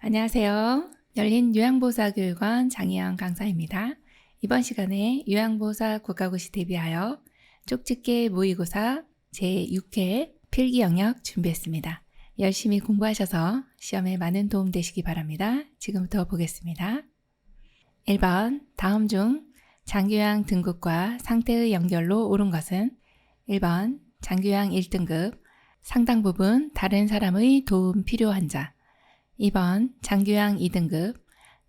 안녕하세요. 열린 요양보호사교육원 장희영 강사입니다. 이번 시간에 요양보호사 국가고시 대비하여 쪽집게 모의고사 제6회 필기 영역 준비했습니다. 열심히 공부하셔서 시험에 많은 도움 되시기 바랍니다. 지금부터 보겠습니다. 1번 다음 중 장교양 등급과 상태의 연결로 옳은 것은 1번 장교양 1등급 상당 부분 다른 사람의 도움 필요한 자 2번 장교양 2등급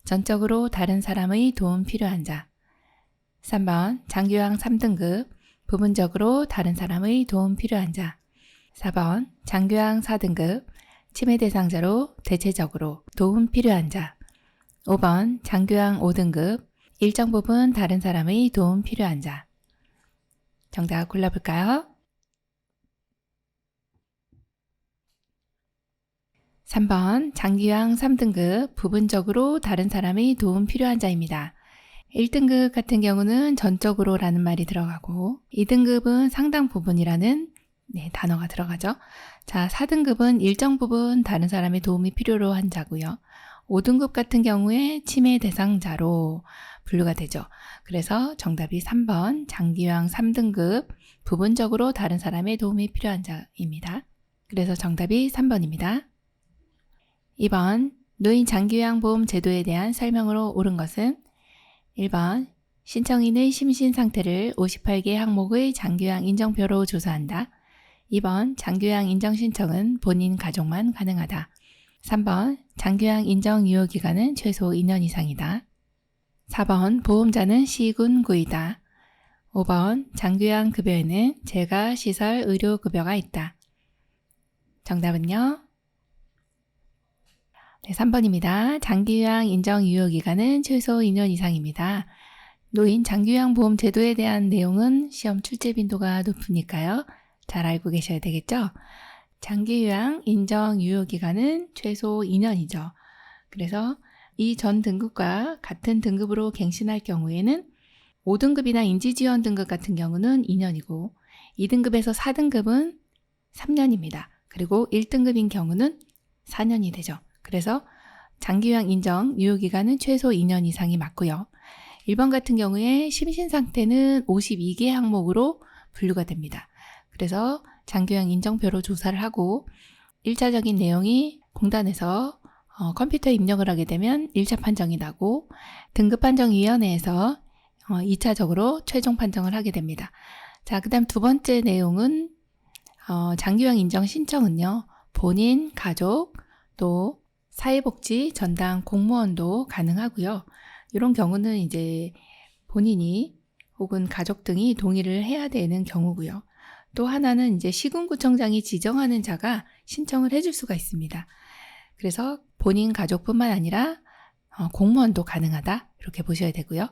전적으로 다른 사람의 도움 필요한 자 3번 장교양 3등급 부분적으로 다른 사람의 도움 필요한 자 4번 장교양 4등급 치매 대상자로 대체적으로 도움 필요한 자 5번 장교양 5등급 일정 부분 다른 사람의 도움 필요한 자 정답 골라볼까요? 3번 장교양 3등급 부분적으로 다른 사람의 도움 필요한 자입니다. 1등급 같은 경우는 전적으로 라는 말이 들어가고 2등급은 상당 부분이라는 단어가 들어가죠. 자, 4등급은 일정 부분 다른 사람의 도움이 필요로 한 자고요. 5등급 같은 경우에 치매 대상자로 분류가 되죠. 그래서 정답이 3번 장교양 3등급 부분적으로 다른 사람의 도움이 필요한 자입니다. 그래서 정답이 3번입니다. 2번 노인 장교양보험 제도에 대한 설명으로 옳은 것은 1번 신청인의 심신 상태를 58개 항목의 장교양 인정표로 조사한다. 2번 장교양 인정 신청은 본인 가족만 가능하다. 3번 장교양 인정 유효기간은 최소 2년 이상이다. 4번 보험자는 시군구이다. 5번 장교양 급여에는 재가 시설 의료급여가 있다. 정답은요? 3번입니다. 장교양 인정 유효기간은 최소 2년 이상입니다. 노인 장교양보험 제도에 대한 내용은 시험 출제 빈도가 높으니까요. 잘 알고 계셔야 되겠죠? 장교양 인정 유효기간은 최소 2년이죠. 그래서 이 전 등급과 같은 등급으로 갱신할 경우에는 5등급이나 인지지원 등급 같은 경우는 2년이고 2등급에서 4등급은 3년입니다. 그리고 1등급인 경우는 4년이 되죠. 그래서 장교양 인정 유효기간은 최소 2년 이상이 맞고요. 1번 같은 경우에 심신상태는 52개 항목으로 분류가 됩니다. 그래서 장교양 인정표로 조사를 하고 1차적인 내용이 공단에서 컴퓨터에 입력을 하게 되면 1차 판정이 나고 등급판정위원회에서 2차적으로 최종 판정을 하게 됩니다. 자, 그 다음 두 번째 내용은 장교양 인정 신청은요. 본인, 가족, 또 사회복지, 전담 공무원도 가능하고요. 이런 경우는 이제 본인이 혹은 가족 등이 동의를 해야 되는 경우고요. 또 하나는 이제 시군구청장이 지정하는 자가 신청을 해줄 수가 있습니다. 그래서 본인 가족뿐만 아니라 공무원도 가능하다 이렇게 보셔야 되고요.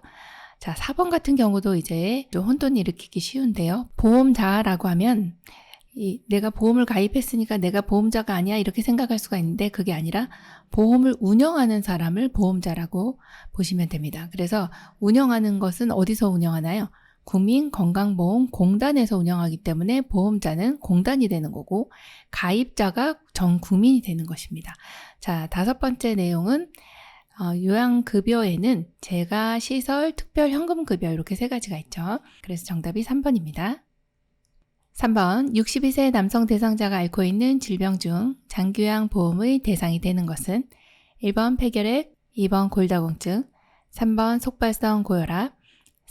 자, 4번 같은 경우도 이제 좀 혼돈이 일으키기 쉬운데요. 보험자라고 하면 내가 보험을 가입했으니까 내가 보험자가 아니야 이렇게 생각할 수가 있는데 그게 아니라 보험을 운영하는 사람을 보험자라고 보시면 됩니다. 그래서 운영하는 것은 어디서 운영하나요? 국민건강보험공단에서 운영하기 때문에 보험자는 공단이 되는 거고 가입자가 전 국민이 되는 것입니다. 자, 5번째 내용은 요양급여에는 재가, 시설, 특별현금급여 이렇게 3가지가 있죠. 그래서 정답이 3번입니다. 3번 62세 남성 대상자가 앓고 있는 질병 중 장교양 보험의 대상이 되는 것은 1번 폐결핵, 2번 골다공증, 3번 속발성 고혈압,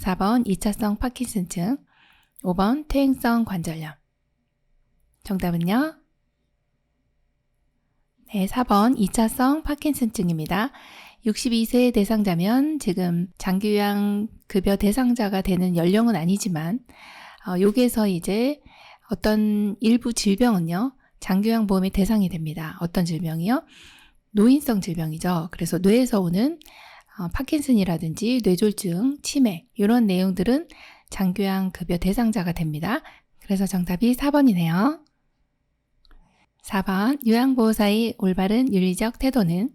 4번 2차성 파킨슨증, 5번 퇴행성 관절염. 정답은요? 네, 4번 2차성 파킨슨증입니다. 62세 대상자면 지금 장교양 급여 대상자가 되는 연령은 아니지만 여기에서 이제 어떤 일부 질병은요. 장교양 보험의 대상이 됩니다. 어떤 질병이요? 노인성 질병이죠. 그래서 뇌에서 오는 파킨슨이라든지 뇌졸중, 치매 이런 내용들은 장교양 급여 대상자가 됩니다. 그래서 정답이 4번이네요. 4번 요양보호사의 올바른 윤리적 태도는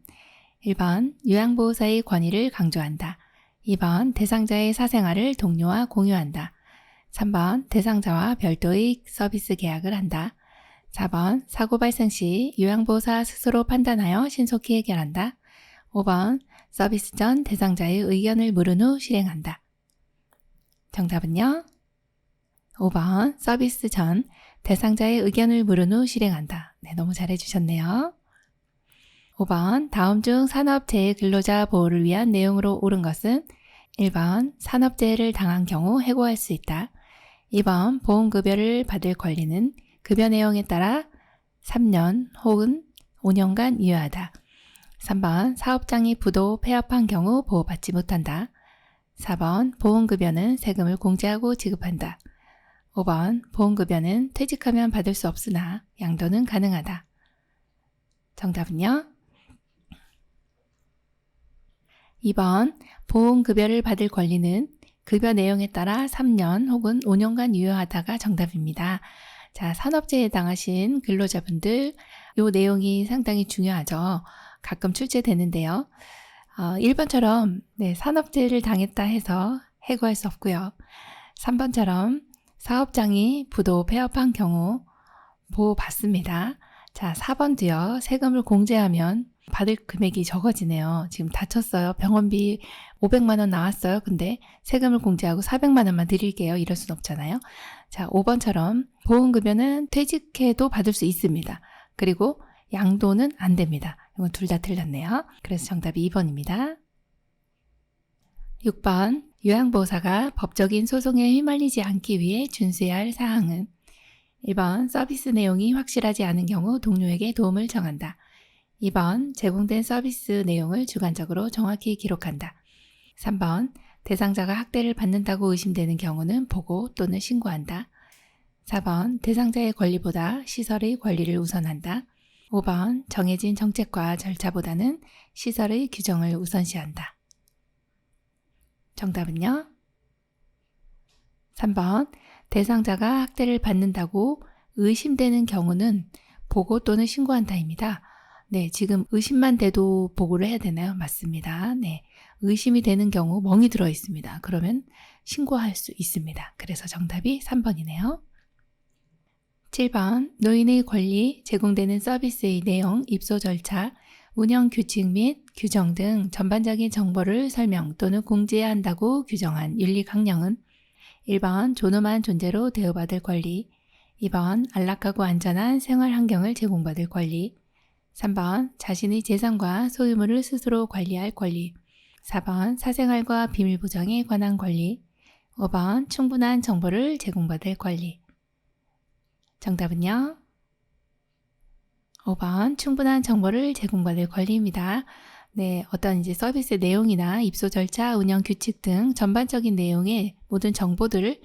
1번 요양보호사의 권위를 강조한다. 2번 대상자의 사생활을 동료와 공유한다. 3번 대상자와 별도의 서비스 계약을 한다. 4번 사고 발생 시 요양보호사 스스로 판단하여 신속히 해결한다. 5번 서비스 전 대상자의 의견을 물은 후 실행한다. 정답은요? 5번 서비스 전 대상자의 의견을 물은 후 실행한다. 네, 너무 잘해주셨네요. 5번 다음 중 산업재해 근로자 보호를 위한 내용으로 옳은 것은 1번 산업재해를 당한 경우 해고할 수 있다. 2번 보험급여를 받을 권리는 급여 내용에 따라 3년 혹은 5년간 유효하다. 3번 사업장이 부도 폐업한 경우 보호받지 못한다. 4번 보험급여는 세금을 공제하고 지급한다. 5번 보험급여는 퇴직하면 받을 수 없으나 양도는 가능하다. 정답은요? 2번 보험급여를 받을 권리는 급여 내용에 따라 3년 혹은 5년간 유효하다가 정답입니다. 자, 산업재해에 당하신 근로자분들 이 내용이 상당히 중요하죠. 가끔 출제되는데요. 1번처럼 산업재해를 당했다 해서 해고할 수 없고요. 3번처럼 사업장이 부도 폐업한 경우 보호받습니다. 자, 4번도요. 세금을 공제하면 받을 금액이 적어지네요. 지금 다쳤어요. 병원비 500만 원 나왔어요. 근데 세금을 공제하고 400만 원만 드릴게요. 이럴 순 없잖아요. 자, 5번처럼 보험급여는 퇴직해도 받을 수 있습니다. 그리고 양도는 안 됩니다. 이건 둘 다 틀렸네요. 그래서 정답이 2번입니다. 6번 요양보호사가 법적인 소송에 휘말리지 않기 위해 준수해야 할 사항은 1번 서비스 내용이 확실하지 않은 경우 동료에게 도움을 청한다. 2번 제공된 서비스 내용을 주관적으로 정확히 기록한다. 3번 대상자가 학대를 받는다고 의심되는 경우는 보고 또는 신고한다. 4번 대상자의 권리보다 시설의 권리를 우선한다. 5번 정해진 정책과 절차보다는 시설의 규정을 우선시한다. 정답은요? 3번 대상자가 학대를 받는다고 의심되는 경우는 보고 또는 신고한다입니다. 네, 지금 의심만 돼도 보고를 해야 되나요? 맞습니다. 네, 의심이 되는 경우 멍이 들어 있습니다. 그러면 신고할 수 있습니다. 그래서 정답이 3번이네요. 7번 노인의 권리, 제공되는 서비스의 내용, 입소 절차, 운영 규칙 및 규정 등 전반적인 정보를 설명 또는 공지해야 한다고 규정한 윤리 강령은 1번 존엄한 존재로 대우받을 권리, 2번 안락하고 안전한 생활 환경을 제공받을 권리, 3번 자신의 재산과 소유물을 스스로 관리할 권리, 4번 사생활과 비밀 보장에 관한 권리, 5번 충분한 정보를 제공받을 권리. 정답은요? 5번 충분한 정보를 제공받을 권리입니다. 네, 어떤 이제 서비스 내용이나 입소 절차, 운영 규칙 등 전반적인 내용의 모든 정보들을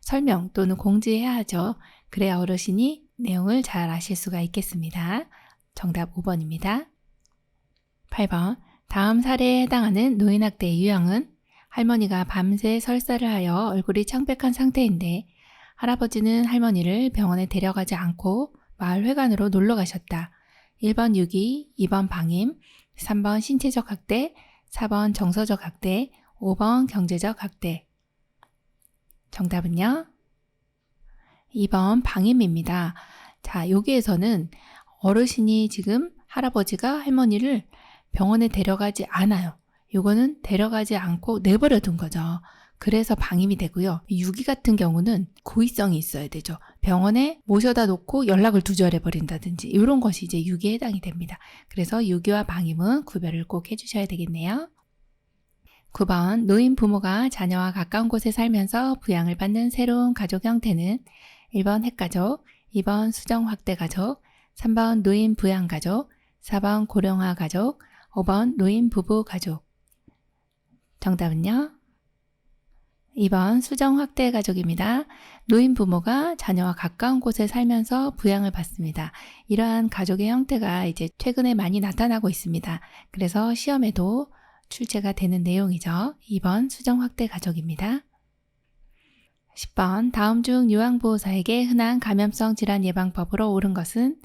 설명 또는 공지해야 하죠. 그래야 어르신이 내용을 잘 아실 수가 있겠습니다. 정답 5번입니다. 8번 다음 사례에 해당하는 노인학대의 유형은 할머니가 밤새 설사를 하여 얼굴이 창백한 상태인데 할아버지는 할머니를 병원에 데려가지 않고 마을 회관으로 놀러 가셨다. 1번 유기, 2번 방임, 3번 신체적 학대, 4번 정서적 학대, 5번 경제적 학대. 정답은요? 2번 방임입니다. 자, 여기에서는 어르신이 지금 할아버지가 할머니를 병원에 데려가지 않아요. 요거는 데려가지 않고 내버려 둔 거죠. 그래서 방임이 되고요. 유기 같은 경우는 고의성이 있어야 되죠. 병원에 모셔다 놓고 연락을 두절해 버린다든지 이런 것이 이제 유기에 해당이 됩니다. 그래서 유기와 방임은 구별을 꼭 해주셔야 되겠네요. 9번 노인 부모가 자녀와 가까운 곳에 살면서 부양을 받는 새로운 가족 형태는 1번 핵가족, 2번 수정확대가족, 3번 노인 부양가족, 4번 고령화 가족, 5번 노인 부부 가족. 정답은요? 2번 수정확대 가족입니다. 노인 부모가 자녀와 가까운 곳에 살면서 부양을 받습니다. 이러한 가족의 형태가 이제 최근에 많이 나타나고 있습니다. 그래서 시험에도 출제가 되는 내용이죠. 2번 수정확대 가족입니다. 10번 다음 중 요양보호사에게 흔한 감염성 질환 예방법으로 옳은 것은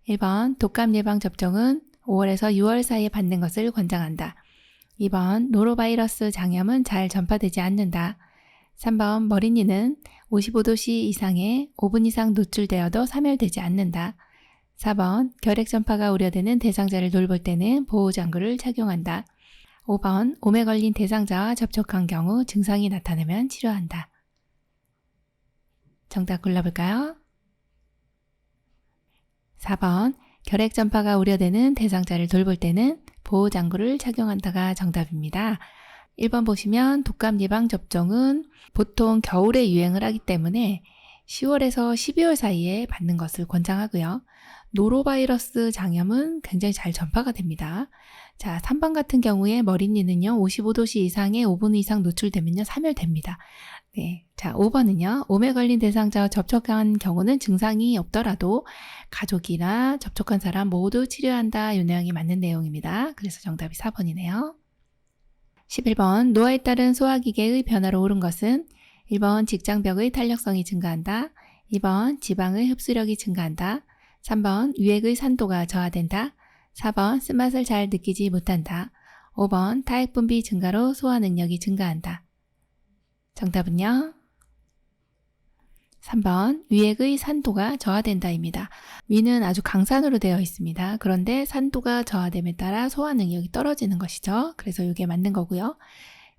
1번 독감 예방 접종은 5월에서 6월 사이에 받는 것을 권장한다. 2번 노로바이러스 장염은 잘 전파되지 않는다. 3번 머리니는 55도씨 이상에 5분 이상 노출되어도 사멸되지 않는다. 4번 결핵 전파가 우려되는 대상자를 돌볼 때는 보호장구를 착용한다. 5번 몸에 걸린 대상자와 접촉한 경우 증상이 나타나면 치료한다. 정답 골라볼까요? 4번 결핵 전파가 우려되는 대상자를 돌볼 때는 보호장구를 착용한다가 정답입니다. 1번 보시면 독감 예방 접종은 보통 겨울에 유행을 하기 때문에 10월에서 12월 사이에 받는 것을 권장하고요. 노로바이러스 장염은 굉장히 잘 전파가 됩니다. 자, 3번 같은 경우에 머리니는요, 55도씨 이상에 5분 이상 노출되면요, 사멸됩니다. 네. 자, 5번은요, 몸에 걸린 대상자와 접촉한 경우는 증상이 없더라도 가족이나 접촉한 사람 모두 치료한다. 이 내용이 맞는 내용입니다. 그래서 정답이 4번이네요. 11번 노화에 따른 소화기계의 변화로 옳은 것은 1번 직장벽의 탄력성이 증가한다. 2번 지방의 흡수력이 증가한다. 3번 유액의 산도가 저하된다. 4번 쓴맛을 잘 느끼지 못한다. 5번 타액 분비 증가로 소화 능력이 증가한다. 정답은요? 3번 위액의 산도가 저하된다입니다. 위는 아주 강산으로 되어 있습니다. 그런데 산도가 저하됨에 따라 소화 능력이 떨어지는 것이죠. 그래서 이게 맞는 거고요.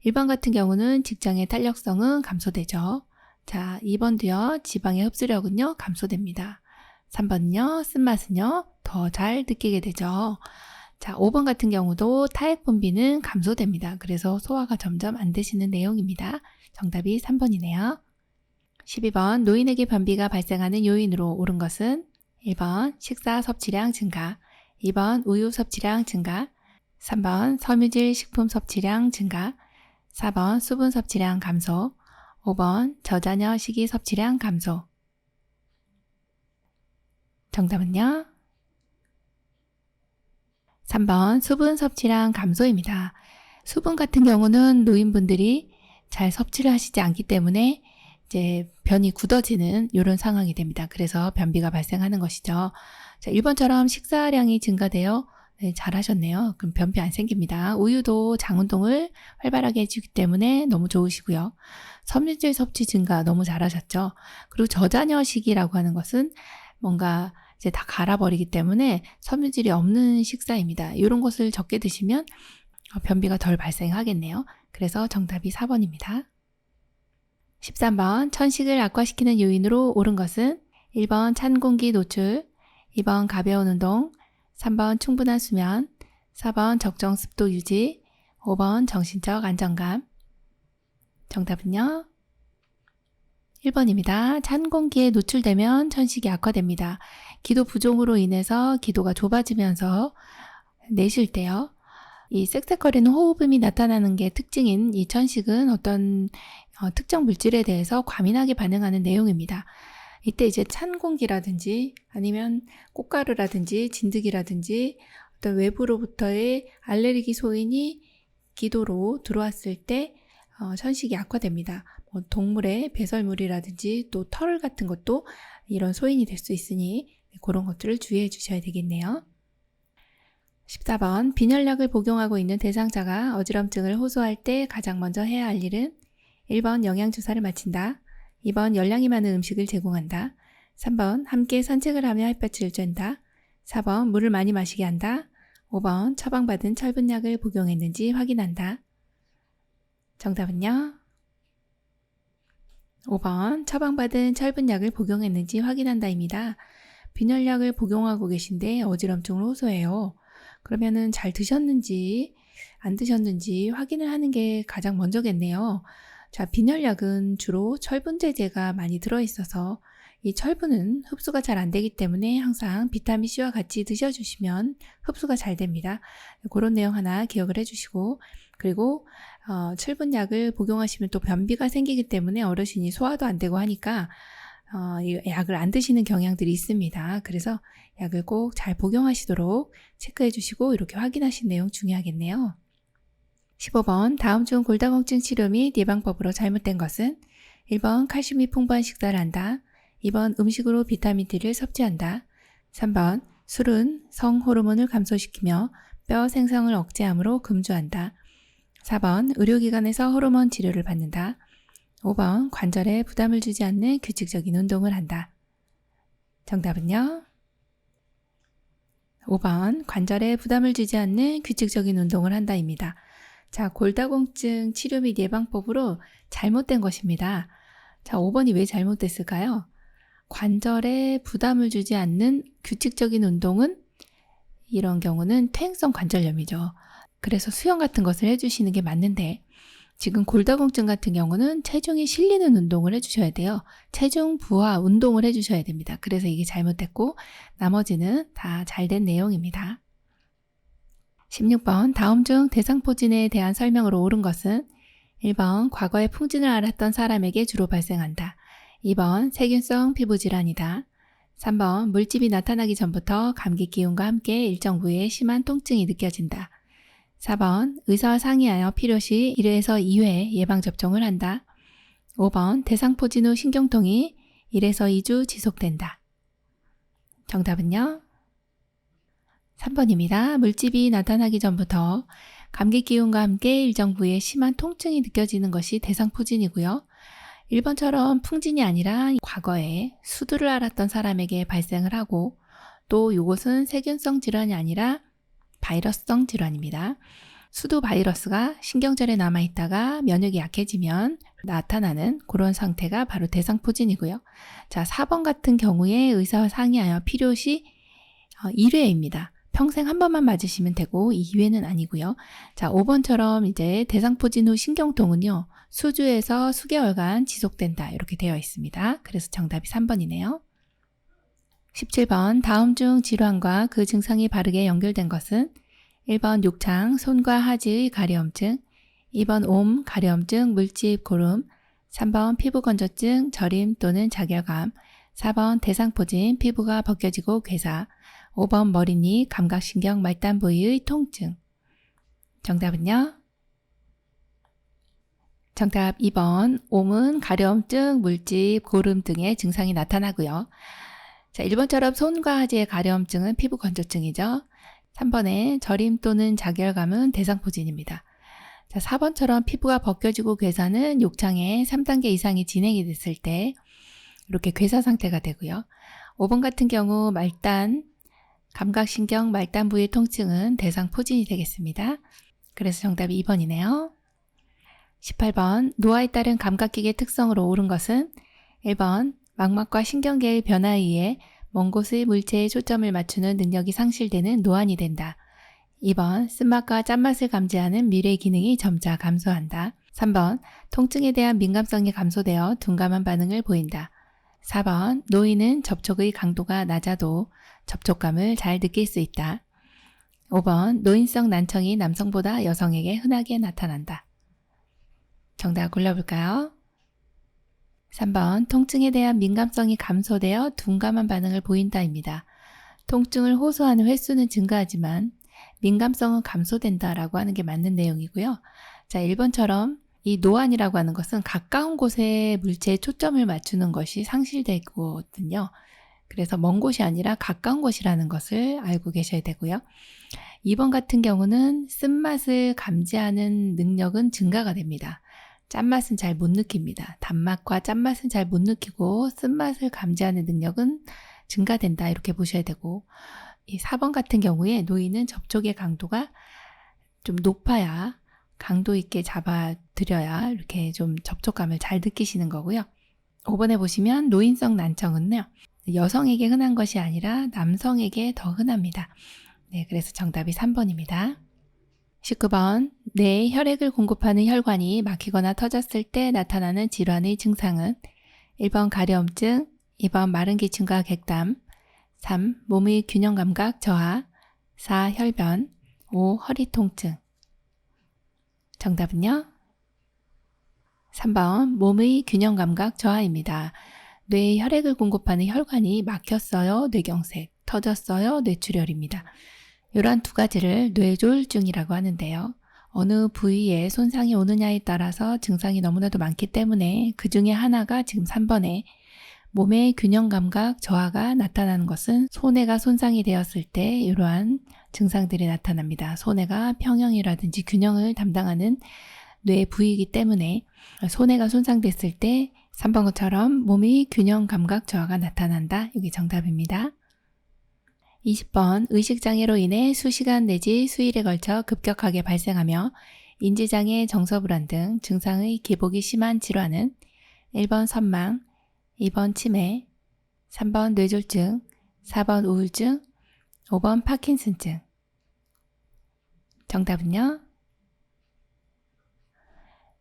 1번 같은 경우는 직장의 탄력성은 감소되죠. 자, 2번도요. 지방의 흡수력은요. 감소됩니다. 3번은요. 쓴맛은요. 더 잘 느끼게 되죠. 자, 5번 같은 경우도 타액 분비는 감소됩니다. 그래서 소화가 점점 안 되시는 내용입니다. 정답이 3번이네요. 12번 노인에게 변비가 발생하는 요인으로 옳은 것은 1번 식사 섭취량 증가, 2번 우유 섭취량 증가, 3번 섬유질 식품 섭취량 증가, 4번 수분 섭취량 감소, 5번 저자녀 식이 섭취량 감소. 정답은요? 3번 수분 섭취량 감소입니다. 수분 같은 경우는 노인분들이 잘 섭취를 하시지 않기 때문에 이제 변이 굳어지는 이런 상황이 됩니다. 그래서 변비가 발생하는 것이죠. 자, 1번처럼 식사량이 증가되어 네, 잘하셨네요. 그럼 변비 안 생깁니다. 우유도 장운동을 활발하게 해주기 때문에 너무 좋으시고요. 섬유질 섭취 증가 너무 잘하셨죠. 그리고 저자녀식이라고 하는 것은 뭔가 이제 다 갈아버리기 때문에 섬유질이 없는 식사입니다. 이런 것을 적게 드시면 변비가 덜 발생하겠네요. 그래서 정답이 4번입니다. 13번 천식을 악화시키는 요인으로 옳은 것은 1번 찬 공기 노출, 2번 가벼운 운동, 3번 충분한 수면, 4번 적정 습도 유지, 5번 정신적 안정감. 정답은요? 1번입니다. 찬 공기에 노출되면 천식이 악화됩니다. 기도 부종으로 인해서 기도가 좁아지면서 내쉴 때요. 이 쌕쌕거리는 호흡음이 나타나는 게 특징인 이 천식은 어떤 특정 물질에 대해서 과민하게 반응하는 내용입니다. 이때 이제 찬 공기라든지 아니면 꽃가루라든지 진드기라든지 어떤 외부로부터의 알레르기 소인이 기도로 들어왔을 때 천식이 악화됩니다. 동물의 배설물이라든지 또 털 같은 것도 이런 소인이 될 수 있으니 그런 것들을 주의해 주셔야 되겠네요. 14번 빈혈약을 복용하고 있는 대상자가 어지럼증을 호소할 때 가장 먼저 해야 할 일은 1번 영양주사를 마친다. 2번 열량이 많은 음식을 제공한다. 3번 함께 산책을 하며 햇볕을 쬐다. 4번 물을 많이 마시게 한다. 5번 처방받은 철분약을 복용했는지 확인한다. 정답은요? 5번 처방받은 철분약을 복용했는지 확인한다입니다. 빈혈약을 복용하고 계신데 어지럼증을 호소해요. 그러면은 잘 드셨는지 안 드셨는지 확인을 하는 게 가장 먼저겠네요. 자, 빈혈약은 주로 철분제제가 많이 들어있어서 이 철분은 흡수가 잘 안 되기 때문에 항상 비타민C와 같이 드셔주시면 흡수가 잘 됩니다. 그런 내용 하나 기억을 해주시고, 그리고 철분약을 복용하시면 또 변비가 생기기 때문에 어르신이 소화도 안 되고 하니까 이 약을 안 드시는 경향들이 있습니다. 그래서 약을 꼭 잘 복용하시도록 체크해 주시고 이렇게 확인하신 내용 중요하겠네요. 15번 다음 중 골다공증 치료 및 예방법으로 잘못된 것은 1번 칼슘이 풍부한 식사를 한다. 2번 음식으로 비타민 D를 섭취한다. 3번 술은 성호르몬을 감소시키며 뼈 생성을 억제하므로 금주한다. 4번 의료기관에서 호르몬 치료를 받는다. 5번 관절에 부담을 주지 않는 규칙적인 운동을 한다. 정답은요? 5번 관절에 부담을 주지 않는 규칙적인 운동을 한다입니다. 자, 골다공증 치료 및 예방법으로 잘못된 것입니다. 자, 5번이 왜 잘못됐을까요? 관절에 부담을 주지 않는 규칙적인 운동은 이런 경우는 퇴행성 관절염이죠. 그래서 수영 같은 것을 해주시는 게 맞는데 지금 골다공증 같은 경우는 체중이 실리는 운동을 해주셔야 돼요. 체중 부하 운동을 해주셔야 됩니다. 그래서 이게 잘못됐고 나머지는 다 잘된 내용입니다. 16번 다음 중 대상포진에 대한 설명으로 옳은 것은 1번 과거에 풍진을 앓았던 사람에게 주로 발생한다. 2번 세균성 피부질환이다. 3번 물집이 나타나기 전부터 감기 기운과 함께 일정 부위에 심한 통증이 느껴진다. 4번 의사와 상의하여 필요시 1회에서 2회 예방접종을 한다. 5번 대상포진 후 신경통이 1에서 2주 지속된다. 정답은요? 3번입니다. 물집이 나타나기 전부터 감기 기운과 함께 일정 부위에 심한 통증이 느껴지는 것이 대상포진이고요. 1번처럼 풍진이 아니라 과거에 수두를 앓았던 사람에게 발생을 하고 또 이것은 세균성 질환이 아니라 바이러스성 질환입니다. 수두 바이러스가 신경절에 남아있다가 면역이 약해지면 나타나는 그런 상태가 바로 대상포진이고요. 자, 4번 같은 경우에 의사와 상의하여 필요시 1회입니다. 평생 한 번만 맞으시면 되고 2회는 아니고요. 자, 5번처럼 이제 대상포진 후 신경통은요. 수주에서 수개월간 지속된다 이렇게 되어 있습니다. 그래서 정답이 3번이네요. 17번 다음 중 질환과 그 증상이 바르게 연결된 것은 1번 욕창, 손과 하지의 가려움증, 2번 옴, 가려움증, 물집, 고름, 3번 피부 건조증, 저림 또는 자결감, 4번 대상포진, 피부가 벗겨지고 괴사, 5번 머리니, 감각신경, 말단 부위의 통증. 정답은요? 정답 2번 옴은 가려움증, 물집, 고름 등의 증상이 나타나고요. 자, 1번처럼 손과 하지의 가려움증은 피부 건조증이죠. 3번의 저림 또는 자결감은 대상포진입니다. 자, 4번처럼 피부가 벗겨지고 괴사는 욕창의 3단계 이상이 진행이 됐을 때 이렇게 괴사 상태가 되고요. 5번 같은 경우 말단, 감각신경, 말단 부위 통증은 대상포진이 되겠습니다. 그래서 정답이 2번이네요. 18번 노화에 따른 감각기계 특성으로 옳은 것은 1번 망막과 신경계의 변화에 의해 먼 곳의 물체에 초점을 맞추는 능력이 상실되는 노안이 된다. 2번 쓴맛과 짠맛을 감지하는 미래 기능이 점차 감소한다. 3번 통증에 대한 민감성이 감소되어 둔감한 반응을 보인다. 4번 노인은 접촉의 강도가 낮아도 접촉감을 잘 느낄 수 있다. 5번 노인성 난청이 남성보다 여성에게 흔하게 나타난다. 정답 골라볼까요? 3번 통증에 대한 민감성이 감소되어 둔감한 반응을 보인다입니다. 통증을 호소하는 횟수는 증가하지만 민감성은 감소된다라고 하는 게 맞는 내용이고요. 자, 1번처럼 이 노안이라고 하는 것은 가까운 곳에 물체에 초점을 맞추는 것이 상실되거든요. 그래서 먼 곳이 아니라 가까운 곳이라는 것을 알고 계셔야 되고요. 2번 같은 경우는 쓴맛을 감지하는 능력은 증가가 됩니다. 짠맛은 잘 못 느낍니다. 단맛과 짠맛은 잘 못 느끼고 쓴맛을 감지하는 능력은 증가된다 이렇게 보셔야 되고 이 4번 같은 경우에 노인은 접촉의 강도가 좀 높아야 강도 있게 잡아드려야 이렇게 좀 접촉감을 잘 느끼시는 거고요. 5번에 보시면 노인성 난청은요. 여성에게 흔한 것이 아니라 남성에게 더 흔합니다. 네, 그래서 정답이 3번입니다. 19번 뇌에 혈액을 공급하는 혈관이 막히거나 터졌을 때 나타나는 질환의 증상은 1번 가려움증, 2번 마른 기침과 객담, 3. 몸의 균형 감각 저하, 4. 혈변, 5. 허리 통증. 정답은요? 3번 몸의 균형 감각 저하입니다. 뇌에 혈액을 공급하는 혈관이 막혔어요, 뇌경색, 터졌어요, 뇌출혈입니다. 이러한 두 가지를 뇌졸중이라고 하는데요. 어느 부위에 손상이 오느냐에 따라서 증상이 너무나도 많기 때문에 그 중에 하나가 지금 3번에 몸의 균형 감각 저하가 나타나는 것은 손해가 손상이 되었을 때 이러한 증상들이 나타납니다. 손해가 평형이라든지 균형을 담당하는 뇌 부위이기 때문에 손해가 손상됐을 때 3번 것처럼 몸의 균형 감각 저하가 나타난다. 이게 정답입니다. 20번 의식장애로 인해 수시간 내지 수일에 걸쳐 급격하게 발생하며 인지장애, 정서불안 등 증상의 기복이 심한 질환은 1번 선망, 2번 치매, 3번 뇌졸중, 4번 우울증, 5번 파킨슨증. 정답은요?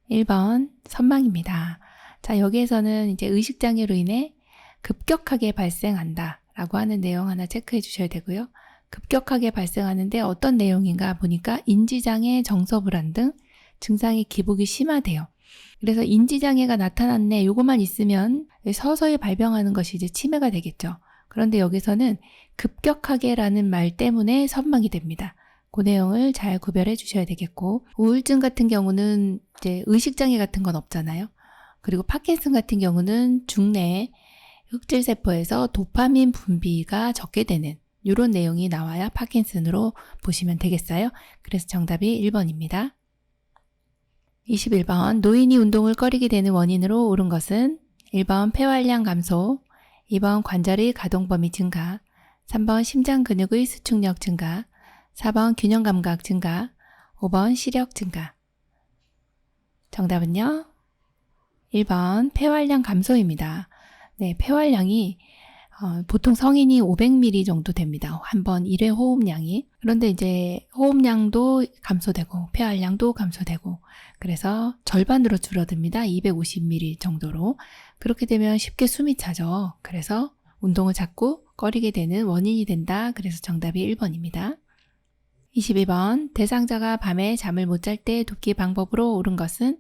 1번 선망입니다. 자, 여기에서는 이제 의식장애로 인해 급격하게 발생한다 라고 하는 내용 하나 체크해 주셔야 되고요. 급격하게 발생하는데 어떤 내용인가 보니까 인지장애, 정서불안 등 증상의 기복이 심하대요. 그래서 인지장애가 나타났네, 요것만 있으면 서서히 발병하는 것이 이제 치매가 되겠죠. 그런데 여기서는 급격하게라는 말 때문에 선망이 됩니다. 그 내용을 잘 구별해 주셔야 되겠고, 우울증 같은 경우는 이제 의식장애 같은 건 없잖아요. 그리고 파킨슨 같은 경우는 중내 흑질세포에서 도파민 분비가 적게 되는 이런 내용이 나와야 파킨슨으로 보시면 되겠어요. 그래서 정답이 1번입니다. 21번 노인이 운동을 꺼리게 되는 원인으로 옳은 것은 1번 폐활량 감소, 2번 관절의 가동 범위 증가, 3번 심장 근육의 수축력 증가, 4번 균형 감각 증가, 5번 시력 증가. 정답은요? 1번 폐활량 감소입니다. 네, 폐활량이 보통 성인이 500ml 정도 됩니다. 한 번 1회 호흡량이. 그런데 이제 호흡량도 감소되고 폐활량도 감소되고 그래서 절반으로 줄어듭니다. 250ml 정도로. 그렇게 되면 쉽게 숨이 차죠. 그래서 운동을 자꾸 꺼리게 되는 원인이 된다. 그래서 정답이 1번입니다. 22번 대상자가 밤에 잠을 못 잘 때 돕기 방법으로 옳은 것은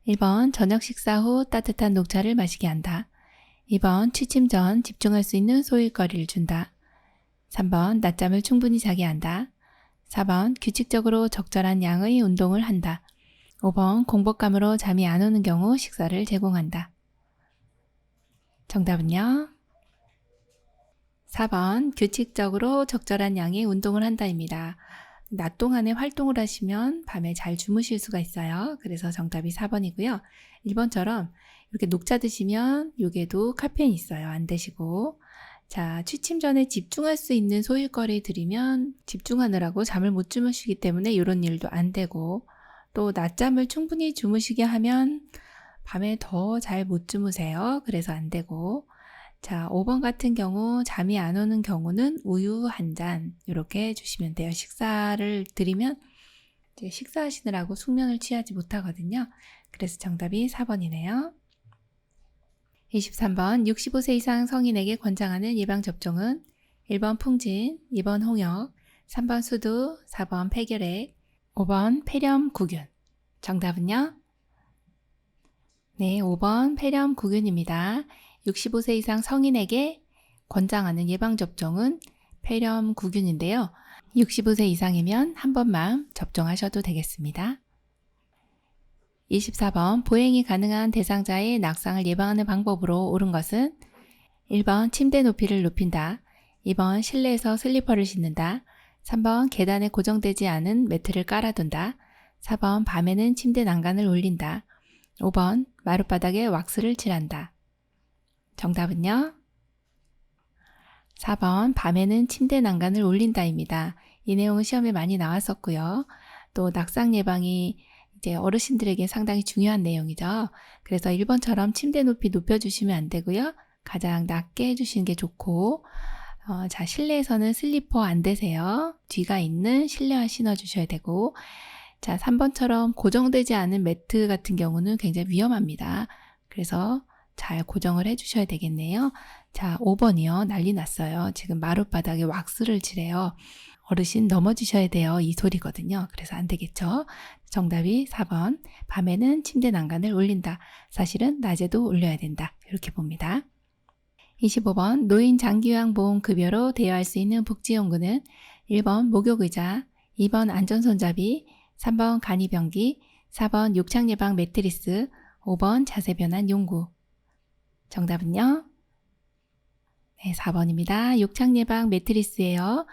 1번 저녁 식사 후 따뜻한 녹차를 마시게 한다. 2번 취침 전 집중할 수 있는 소일거리를 준다. 3번 낮잠을 충분히 자게 한다. 4번 규칙적으로 적절한 양의 운동을 한다. 5번 공복감으로 잠이 안 오는 경우 식사를 제공한다. 정답은요? 4번 규칙적으로 적절한 양의 운동을 한다입니다. 낮 동안에 활동을 하시면 밤에 잘 주무실 수가 있어요. 그래서 정답이 4번이고요. 1번처럼 이렇게 녹차 드시면 요게도 카페인 있어요. 안 드시고. 자, 취침 전에 집중할 수 있는 소일거리 들이면 집중하느라고 잠을 못 주무시기 때문에 이런 일도 안 되고, 또 낮잠을 충분히 주무시게 하면 밤에 더 잘 못 주무세요. 그래서 안 되고. 자, 5번 같은 경우 잠이 안 오는 경우는 우유 한 잔 이렇게 해주시면 돼요. 식사를 드리면 이제 식사하시느라고 숙면을 취하지 못하거든요. 그래서 정답이 4번이네요. 23번 65세 이상 성인에게 권장하는 예방접종은 1번 풍진, 2번 홍역, 3번 수두, 4번 폐결핵, 5번 폐렴구균. 정답은요? 네, 5번 폐렴구균입니다. 65세 이상 성인에게 권장하는 예방접종은 폐렴구균인데요. 65세 이상이면 한 번만 접종하셔도 되겠습니다. 24번 보행이 가능한 대상자의 낙상을 예방하는 방법으로 옳은 것은 1번 침대 높이를 높인다. 2번 실내에서 슬리퍼를 신는다. 3번 계단에 고정되지 않은 매트를 깔아둔다. 4번 밤에는 침대 난간을 올린다. 5번 마룻바닥에 왁스를 칠한다. 정답은요? 4번 밤에는 침대 난간을 올린다입니다. 이 내용은 시험에 많이 나왔었고요. 또 낙상 예방이 이제 어르신들에게 상당히 중요한 내용이죠. 그래서 1번처럼 침대 높이 높여주시면 안 되고요. 가장 낮게 해주시는 게 좋고, 자, 실내에서는 슬리퍼 안 대세요. 뒤가 있는 실내화 신어주셔야 되고, 자, 3번처럼 고정되지 않은 매트 같은 경우는 굉장히 위험합니다. 그래서 잘 고정을 해주셔야 되겠네요. 자, 5번이요. 난리 났어요. 지금 마룻바닥에 왁스를 칠해요. 어르신 넘어지셔야 돼요. 이 소리거든요. 그래서 안 되겠죠. 정답이 4번. 밤에는 침대 난간을 올린다. 사실은 낮에도 올려야 된다. 이렇게 봅니다. 25번 노인 장기요양보험 급여로 대여할 수 있는 복지연구는 1번 목욕의자, 2번 안전손잡이, 3번 간이병기, 4번 욕창예방 매트리스, 5번 자세변환 용구. 정답은요? 네, 4번입니다. 욕창예방 매트리스예요.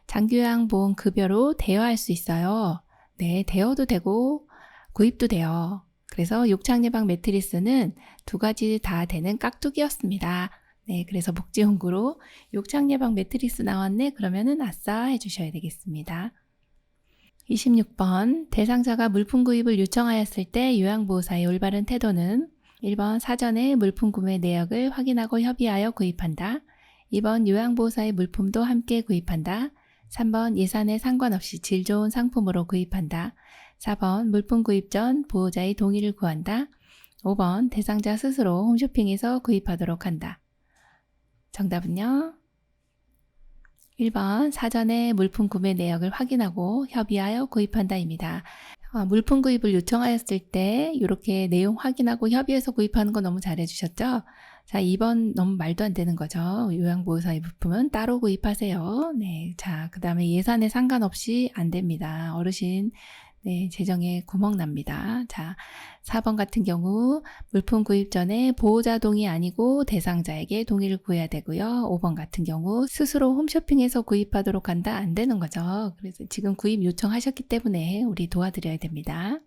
장기요양보험 급여로 대여할 수 있어요. 네, 대여도 되고 구입도 돼요. 그래서 욕창예방 매트리스는 두 가지 다 되는 깍두기였습니다. 네, 그래서 복지연구로 욕창 예방 매트리스 나왔네? 그러면은 아싸 해주셔야 되겠습니다. 26번 대상자가 물품 구입을 요청하였을 때 요양보호사의 올바른 태도는 1번 사전에 물품 구매 내역을 확인하고 협의하여 구입한다. 2번 요양보호사의 물품도 함께 구입한다. 3번 예산에 상관없이 질 좋은 상품으로 구입한다. 4번 물품 구입 전 보호자의 동의를 구한다. 5번 대상자 스스로 홈쇼핑에서 구입하도록 한다. 정답은요? 1번 사전에 물품 구매 내역을 확인하고 협의하여 구입한다입니다. 물품 구입을 요청하였을 때 이렇게 내용 확인하고 협의해서 구입하는 거 너무 잘해주셨죠? 자, 2번 너무 말도 안 되는 거죠. 요양보호사의 물품은 따로 구입하세요. 네, 자, 그 다음에 예산에 상관없이 안 됩니다. 어르신 네, 재정에 구멍 납니다. 자, 4번 같은 경우 물품 구입 전에 보호자 동의 아니고 대상자에게 동의를 구해야 되고요. 5번 같은 경우 스스로 홈쇼핑에서 구입하도록 한다 안 되는 거죠. 그래서 지금 구입 요청하셨기 때문에 우리 도와드려야 됩니다.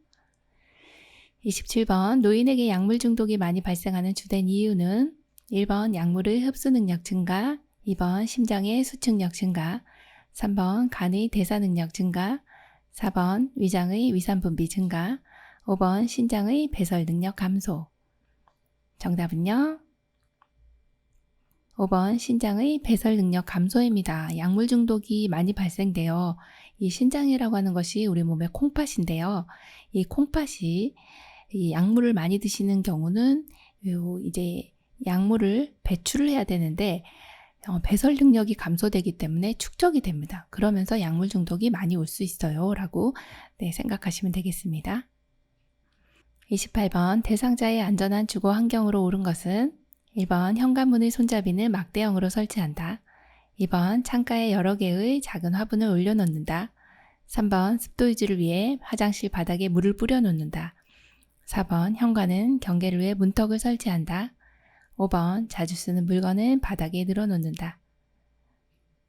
27번 노인에게 약물 중독이 많이 발생하는 주된 이유는 1번 약물의 흡수 능력 증가, 2번 심장의 수축력 증가, 3번 간의 대사 능력 증가, 4번 위장의 위산 분비 증가, 5번 신장의 배설 능력 감소. 정답은요? 5번 신장의 배설 능력 감소입니다. 약물 중독이 많이 발생돼요. 이 신장이라고 하는 것이 우리 몸의 콩팥인데요. 이 콩팥이 이 약물을 많이 드시는 경우는 이제 약물을 배출을 해야 되는데 배설 능력이 감소되기 때문에 축적이 됩니다. 그러면서 약물 중독이 많이 올 수 있어요. 라고 생각하시면 되겠습니다. 28번 대상자의 안전한 주거 환경으로 옳은 것은 1번 현관문의 손잡이는 막대형으로 설치한다. 2번 창가에 여러 개의 작은 화분을 올려놓는다. 3번 습도 유지를 위해 화장실 바닥에 물을 뿌려놓는다. 4번 현관은 경계를 위해 문턱을 설치한다. 5번 자주 쓰는 물건은 바닥에 늘어놓는다.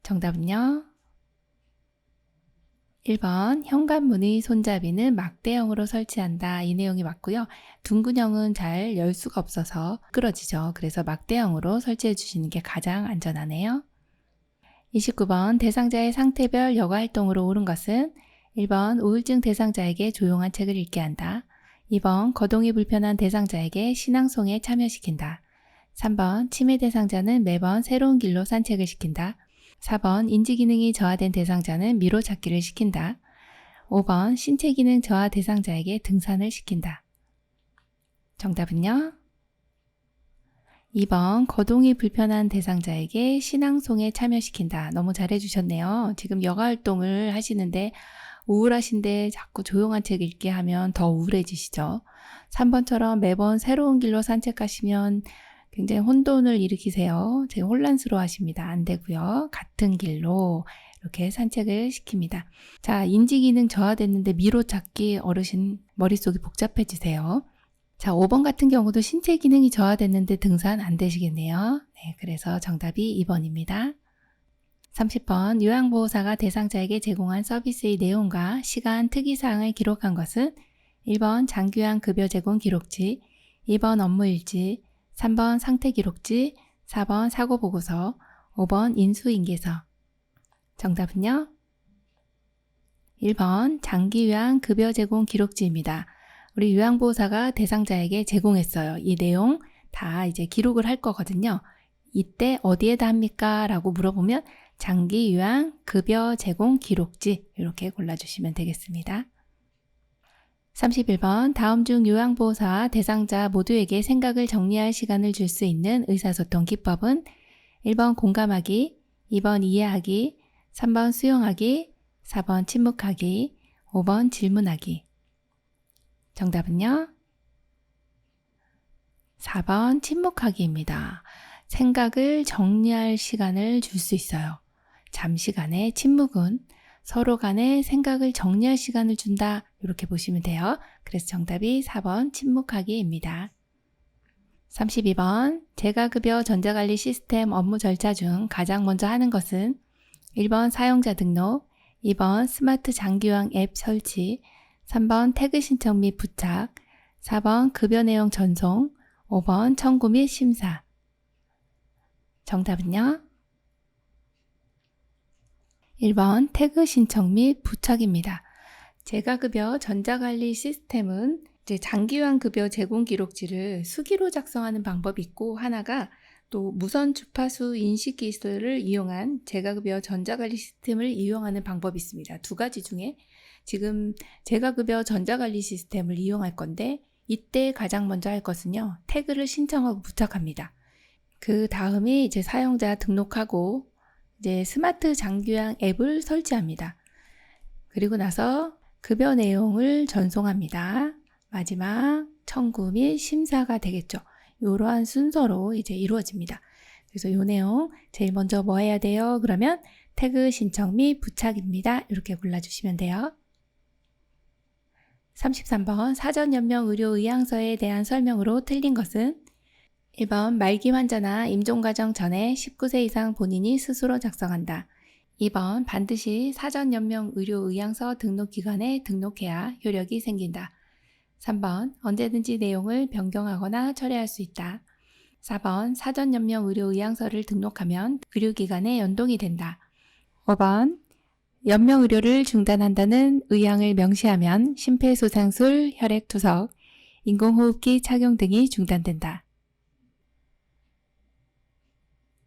정답은요? 1번 현관문의 손잡이는 막대형으로 설치한다. 이 내용이 맞고요. 둥근형은 잘 열 수가 없어서 미끄러지죠. 그래서 막대형으로 설치해 주시는 게 가장 안전하네요. 29번 대상자의 상태별 여가 활동으로 옳은 것은 1번 우울증 대상자에게 조용한 책을 읽게 한다. 2번 거동이 불편한 대상자에게 신앙송에 참여시킨다. 3번 치매 대상자는 매번 새로운 길로 산책을 시킨다. 4번 인지기능이 저하된 대상자는 미로 찾기를 시킨다. 5번 신체기능 저하 대상자에게 등산을 시킨다. 정답은요? 2번 거동이 불편한 대상자에게 신앙송에 참여시킨다. 너무 잘해주셨네요. 지금 여가활동을 하시는데 우울하신데 자꾸 조용한 책 읽게 하면 더 우울해지시죠. 3번처럼 매번 새로운 길로 산책하시면 굉장히 혼돈을 일으키세요. 되게 혼란스러워 하십니다. 안 되고요. 같은 길로 이렇게 산책을 시킵니다. 자, 인지기능 저하됐는데 미로 찾기 어르신 머릿속이 복잡해지세요. 자, 5번 같은 경우도 신체 기능이 저하됐는데 등산 안 되시겠네요. 네, 그래서 정답이 2번입니다. 30번 요양보호사가 대상자에게 제공한 서비스의 내용과 시간, 특이사항을 기록한 것은 1번 장기요양 급여 제공 기록지, 2번 업무일지, 3번 상태기록지, 4번 사고보고서, 5번 인수인계서. 정답은요? 1번 장기요양 급여 제공 기록지입니다. 우리 요양보호사가 대상자에게 제공했어요. 이 내용 다 이제 기록을 할 거거든요. 이때 어디에다 합니까? 라고 물어보면 장기요양 급여 제공 기록지 이렇게 골라주시면 되겠습니다. 31번 다음 중 요양보호사와 대상자 모두에게 생각을 정리할 시간을 줄 수 있는 의사소통 기법은 1번 공감하기, 2번 이해하기, 3번 수용하기, 4번 침묵하기, 5번 질문하기. 정답은요? 4번 침묵하기입니다. 생각을 정리할 시간을 줄 수 있어요. 잠시간의 침묵은 서로 간에 생각을 정리할 시간을 준다. 이렇게 보시면 돼요. 그래서 정답이 4번 침묵하기입니다. 32번 재가급여 전자관리 시스템 업무 절차 중 가장 먼저 하는 것은 1번 사용자 등록, 2번 스마트 장기요양 앱 설치, 3번 태그 신청 및 부착, 4번 급여 내용 전송, 5번 청구 및 심사. 정답은요? 1번 태그 신청 및 부착입니다. 재가급여 전자관리 시스템은 이제 장기요양 급여 제공 기록지를 수기로 작성하는 방법이 있고, 하나가 또 무선 주파수 인식 기술을 이용한 재가급여 전자관리 시스템을 이용하는 방법이 있습니다. 두 가지 중에 지금 재가급여 전자관리 시스템을 이용할 건데, 이때 가장 먼저 할 것은요, 태그를 신청하고 부착합니다. 그 다음에 이제 사용자 등록하고 이제 스마트 장기요양 앱을 설치합니다. 그리고 나서 급여 내용을 전송합니다. 마지막 청구 및 심사가 되겠죠. 이러한 순서로 이제 이루어집니다. 그래서 이 내용 제일 먼저 뭐 해야 돼요? 그러면 태그 신청 및 부착입니다. 이렇게 골라주시면 돼요. 33번 사전연명 의료의향서에 대한 설명으로 틀린 것은 1번 말기 환자나 임종과정 전에 19세 이상 본인이 스스로 작성한다. 2번 반드시 사전연명 의료의향서 등록기관에 등록해야 효력이 생긴다. 3번 언제든지 내용을 변경하거나 철회할 수 있다. 4번 사전연명 의료의향서를 등록하면 의료기관에 연동이 된다. 5번 연명의료를 중단한다는 의향을 명시하면 심폐소생술, 혈액투석, 인공호흡기 착용 등이 중단된다.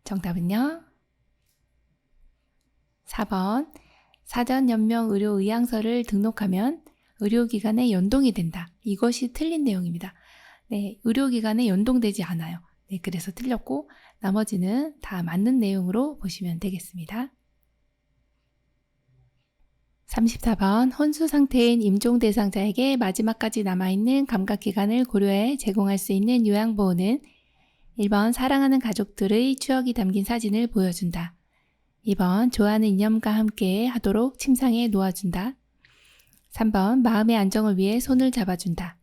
정답은요? 4번 사전연명의료의향서를 등록하면 의료기관에 연동이 된다. 이것이 틀린 내용입니다. 네, 의료기관에 연동되지 않아요. 네, 그래서 틀렸고 나머지는 다 맞는 내용으로 보시면 되겠습니다. 34번 혼수 상태인 임종 대상자에게 마지막까지 남아있는 감각기간을 고려해 제공할 수 있는 요양보호는 1번 사랑하는 가족들의 추억이 담긴 사진을 보여준다. 2번 좋아하는 이념과 함께 하도록 침상에 놓아준다. 3번 마음의 안정을 위해 손을 잡아준다.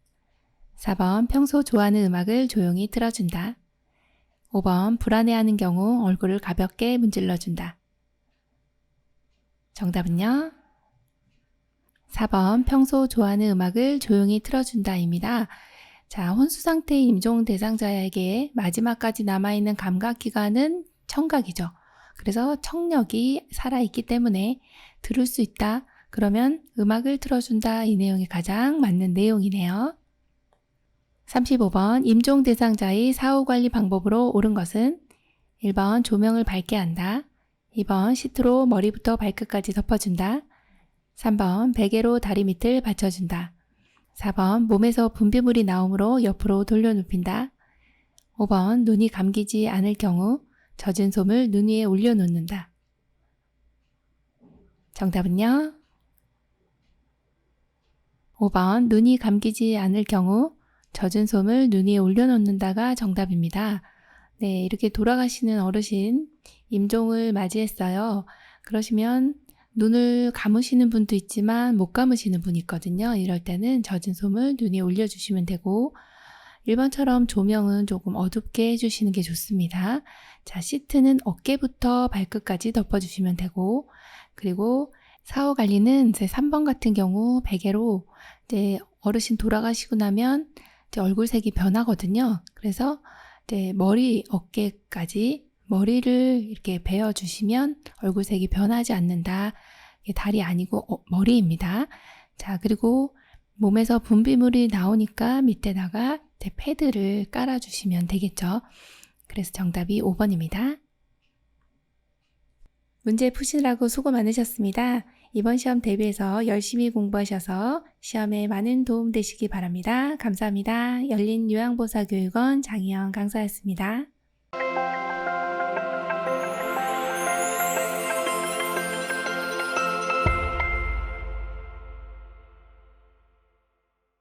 4번 평소 좋아하는 음악을 조용히 틀어준다. 5번 불안해하는 경우 얼굴을 가볍게 문질러준다. 정답은요? 4번 평소 좋아하는 음악을 조용히 틀어준다입니다. 자, 혼수 상태의 임종 대상자에게 마지막까지 남아있는 감각기관은 청각이죠. 그래서 청력이 살아있기 때문에 들을 수 있다. 그러면 음악을 틀어준다. 이 내용이 가장 맞는 내용이네요. 35번 임종 대상자의 사후관리 방법으로 옳은 것은 1번 조명을 밝게 한다. 2번 시트로 머리부터 발끝까지 덮어준다. 3번 베개로 다리 밑을 받쳐준다. 4번 몸에서 분비물이 나오므로 옆으로 돌려눕힌다. 5번 눈이 감기지 않을 경우 젖은 솜을 눈 위에 올려놓는다. 정답은요? 5번 눈이 감기지 않을 경우 젖은 솜을 눈 위에 올려놓는다가 정답입니다. 네, 이렇게 돌아가시는 어르신 임종을 맞이했어요. 그러시면 눈을 감으시는 분도 있지만 못 감으시는 분이 있거든요. 이럴 때는 젖은 솜을 눈 위에 올려주시면 되고 1번처럼 조명은 조금 어둡게 해주시는 게 좋습니다. 자, 시트는 어깨부터 발끝까지 덮어주시면 되고 그리고 사후 관리는 이제 3번 같은 경우 베개로 이제 어르신 돌아가시고 나면 이제 얼굴색이 변하거든요. 그래서 이제 머리, 어깨까지 머리를 이렇게 베어주시면 얼굴색이 변하지 않는다. 이게 다리 아니고 머리입니다. 자, 그리고 몸에서 분비물이 나오니까 밑에다가 이제 패드를 깔아주시면 되겠죠. 그래서 정답이 5번입니다. 문제 푸시느라고 수고 많으셨습니다. 이번 시험 대비해서 열심히 공부하셔서 시험에 많은 도움 되시기 바랍니다. 감사합니다. 열린요양보사교육원 장희영 강사였습니다.